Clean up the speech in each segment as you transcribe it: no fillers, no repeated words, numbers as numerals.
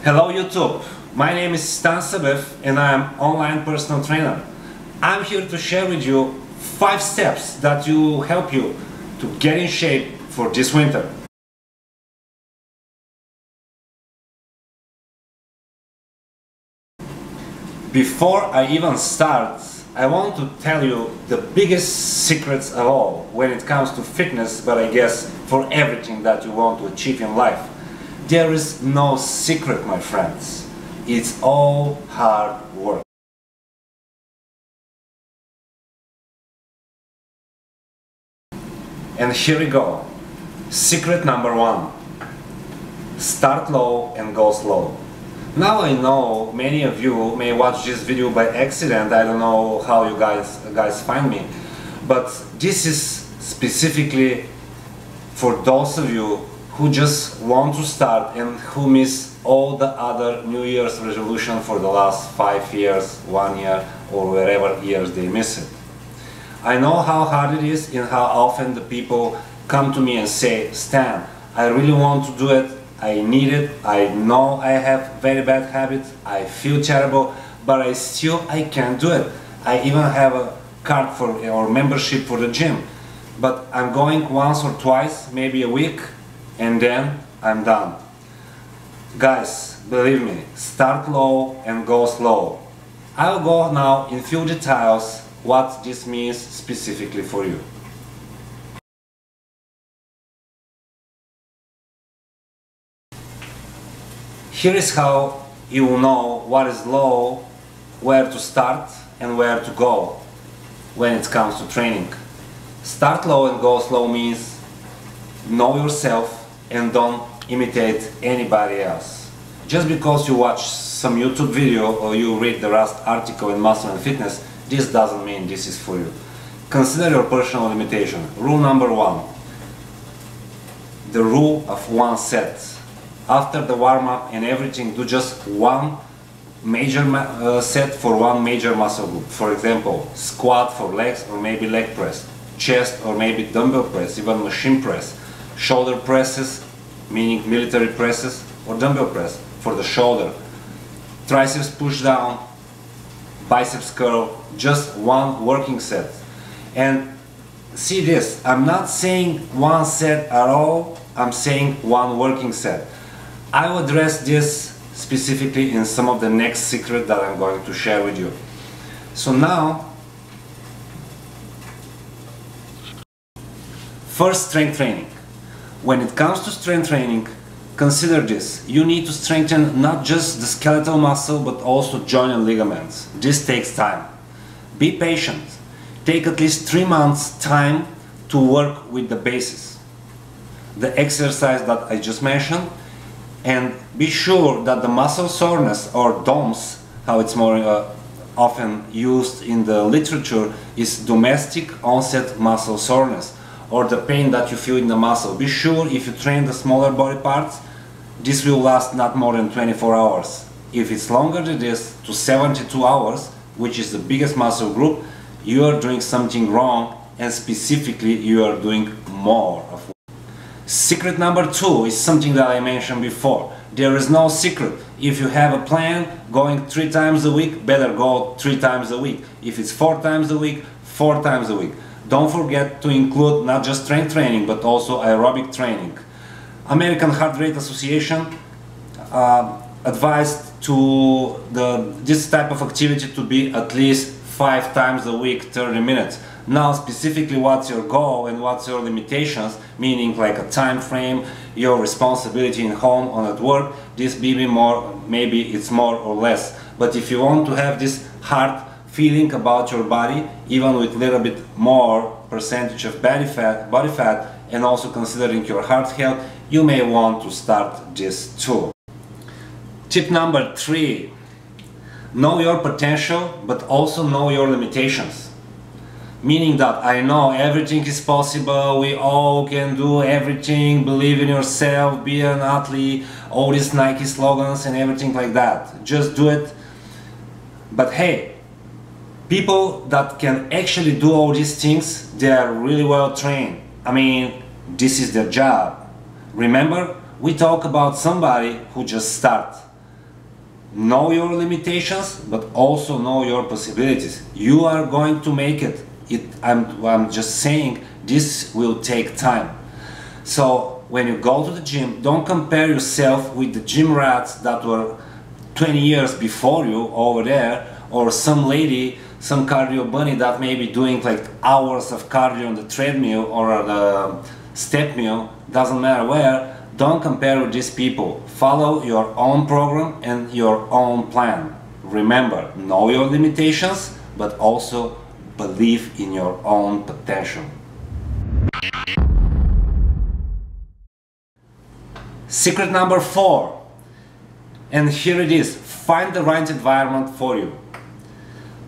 Hello YouTube, my name is Stan Sebev and I am online personal trainer. I'm here to share with you 5 steps that will help you to get in shape for this winter. Before I even start, I want to tell you the biggest secrets of all when it comes to fitness, but I guess for everything that you want to achieve in life. There is no secret, my friends. It's all hard work. And here we go. Secret number 1. Start low and go slow. Now I know many of you may watch this video by accident. I don't know how you guys find me, but this is specifically for those of you who just want to start and who miss all the other New Year's resolution for the last 5 years, 1 year, or wherever years they miss it. I know how hard it is and how often the people come to me and say, Stan, I really want to do it, I need it, I know I have very bad habits, I feel terrible, but I can't do it. I even have a card for or membership for the gym, but I'm going once or twice, maybe a week, and then I'm done. Guys, believe me, start low and go slow. I'll go now in few details what this means specifically for you. Here is how you will know what is low, where to start and where to go when it comes to training. Start low and go slow means know yourself and don't imitate anybody else. Just because you watch some YouTube video or you read the last article in Muscle and Fitness, this doesn't mean this is for you. Consider your personal limitation. Rule number 1. The rule of 1 set. After the warm-up and everything, do just 1 major set for 1 major muscle group. For example, squat for legs or maybe leg press, chest or maybe dumbbell press, even machine press, shoulder presses, meaning military presses, or dumbbell press for the shoulder, triceps push down, biceps curl, just 1 working set. And see this, I'm not saying 1 set at all, I'm saying 1 working set. I will address this specifically in some of the next secrets that I'm going to share with you. So now, first, strength training. When it comes to strength training, consider this. You need to strengthen not just the skeletal muscle but also joint and ligaments. This takes time. Be patient. Take at least 3 months time to work with the basis. The exercise that I just mentioned, and be sure that the muscle soreness or DOMS, how it's more often used in the literature, is domestic onset muscle soreness, or the pain that you feel in the muscle. Be sure if you train the smaller body parts, this will last not more than 24 hours. If it's longer than this, to 72 hours, which is the biggest muscle group, you are doing something wrong, and specifically you are doing more of work. Secret number 2 is something that I mentioned before. There is no secret. If you have a plan going 3 times a week, better go 3 times a week. If it's 4 times a week, 4 times a week. Don't forget to include not just strength training but also aerobic training. American Heart Rate Association advised to this type of activity to be at least 5 times a week, 30 minutes. Now specifically what's your goal and what's your limitations, meaning like a time frame, your responsibility in home or at work, this maybe it's more or less. But if you want to have this heart feeling about your body, even with a little bit more percentage of body fat, and also considering your heart health, you may want to start this too. Tip number 3. Know your potential, but also know your limitations. Meaning that I know everything is possible, we all can do everything, believe in yourself, be an athlete, all these Nike slogans and everything like that. Just do it. But hey, people that can actually do all these things, they are really well trained. I mean, this is their job. Remember, we talk about somebody who just starts. know your limitations, but also know your possibilities. You are going to make it. I'm just saying this will take time. So when you go to the gym, don't compare yourself with the gym rats that were 20 years before you over there, or some lady, some cardio bunny that may be doing like hours of cardio on the treadmill or the step mill, doesn't matter where. Don't compare with these people. Follow your own program and your own plan. Remember, know your limitations, but also believe in your own potential. Secret number 4, and here it is: find the right environment for you.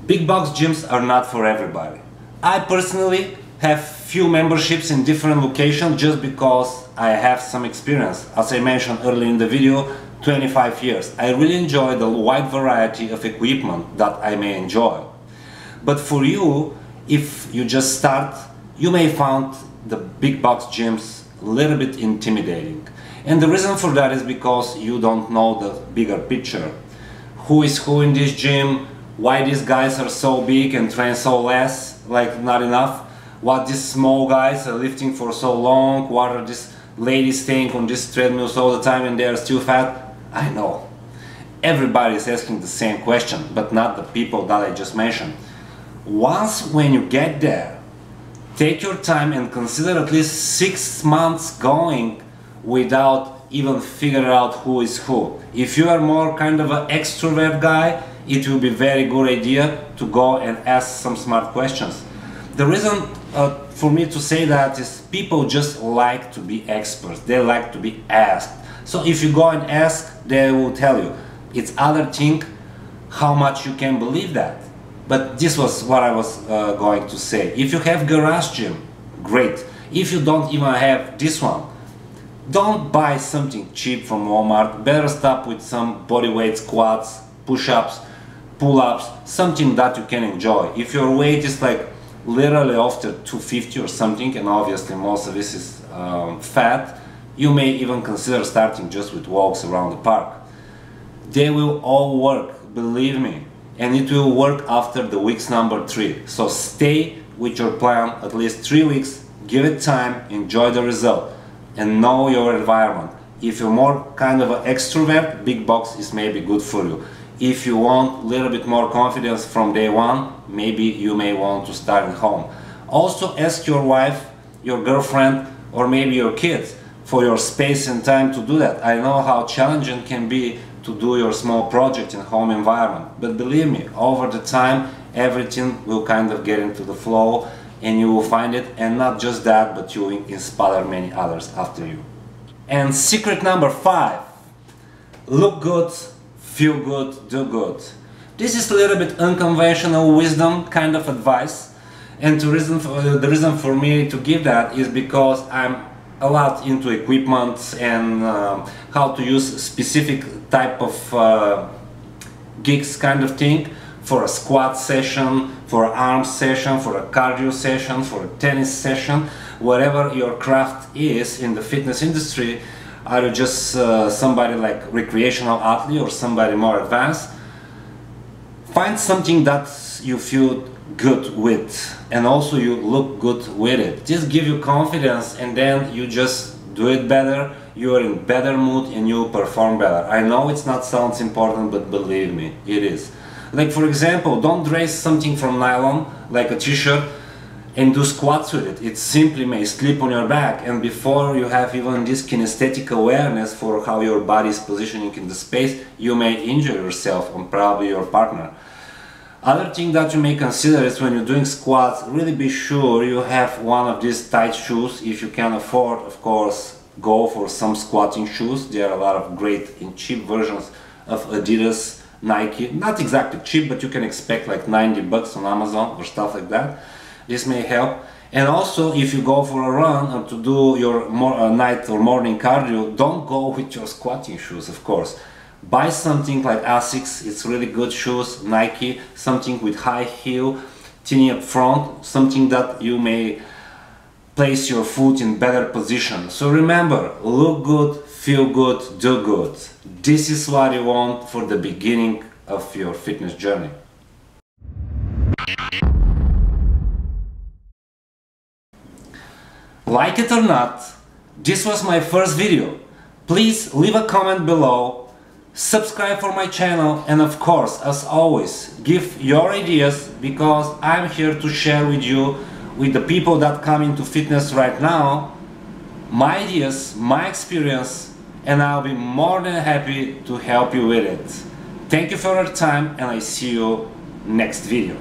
Big box gyms are not for everybody. I personally have few memberships in different locations just because I have some experience. As I mentioned earlier in the video, 25 years. I really enjoy the wide variety of equipment that I may enjoy. But for you, if you just start, you may find the big box gyms a little bit intimidating. And the reason for that is because you don't know the bigger picture. Who is who in this gym? Why these guys are so big and train so less, like not enough? What these small guys are lifting for so long? What are these ladies staying on these treadmills all the time and they are still fat? I know. Everybody is asking the same question, but not the people that I just mentioned. Once when you get there, take your time and consider at least 6 months going without even figuring out who is who. If you are more kind of an extrovert guy, it will be very good idea to go and ask some smart questions. The reason for me to say that is people just like to be experts. They like to be asked. So if you go and ask, they will tell you. It's other thing how much you can believe that. But this was what I was going to say. If you have garage gym, great. If you don't even have this one, don't buy something cheap from Walmart. Better start with some bodyweight squats, push-ups, pull-ups, something that you can enjoy. If your weight is like literally after 250 or something, and obviously most of this is fat, you may even consider starting just with walks around the park. They will all work, believe me, and it will work after the week's number 3. So stay with your plan at least 3 weeks, give it time, enjoy the result, and know your environment. If you're more kind of an extrovert, big box is maybe good for you. If you want a little bit more confidence from day one, maybe you may want to start at home. Also ask your wife, your girlfriend, or maybe your kids for your space and time to do that. I know how challenging it can be to do your small project in home environment, but believe me, over the time everything will kind of get into the flow and you will find it, and not just that, but you will inspire many others after you. And secret number 5, look good, feel good, do good. This is a little bit unconventional wisdom kind of advice, and the reason for me to give that is because I'm a lot into equipment and how to use specific type of gigs kind of thing, for a squat session, for an arm session, for a cardio session, for a tennis session, whatever your craft is in the fitness industry. Are you just somebody like recreational athlete or somebody more advanced? Find something that you feel good with, and also you look good with it. Just give you confidence, and then you just do it better, you are in better mood and you perform better. I know it's not sounds important, but believe me, it is. Like for example, don't dress something from nylon, like a t-shirt, and do squats with it. It simply may slip on your back, and before you have even this kinesthetic awareness for how your body is positioning in the space, you may injure yourself and probably your partner. Other thing that you may consider is when you're doing squats, really be sure you have one of these tight shoes. If you can afford, of course, go for some squatting shoes. There are a lot of great and cheap versions of Adidas, Nike. Not exactly cheap, but you can expect like 90 bucks on Amazon or stuff like that. This may help. And also, if you go for a run or to do your night or morning cardio, don't go with your squatting shoes, of course. Buy something like Asics, it's really good shoes, Nike, something with high heel, tiny up front, something that you may place your foot in better position. So remember, look good, feel good, do good. This is what you want for the beginning of your fitness journey. Like it or not, this was my first video. Please leave a comment below, subscribe for my channel, and of course, as always, give your ideas, because I'm here to share with you, with the people that come into fitness right now, my ideas, my experience, and I'll be more than happy to help you with it. Thank you for your time, and I see you next video.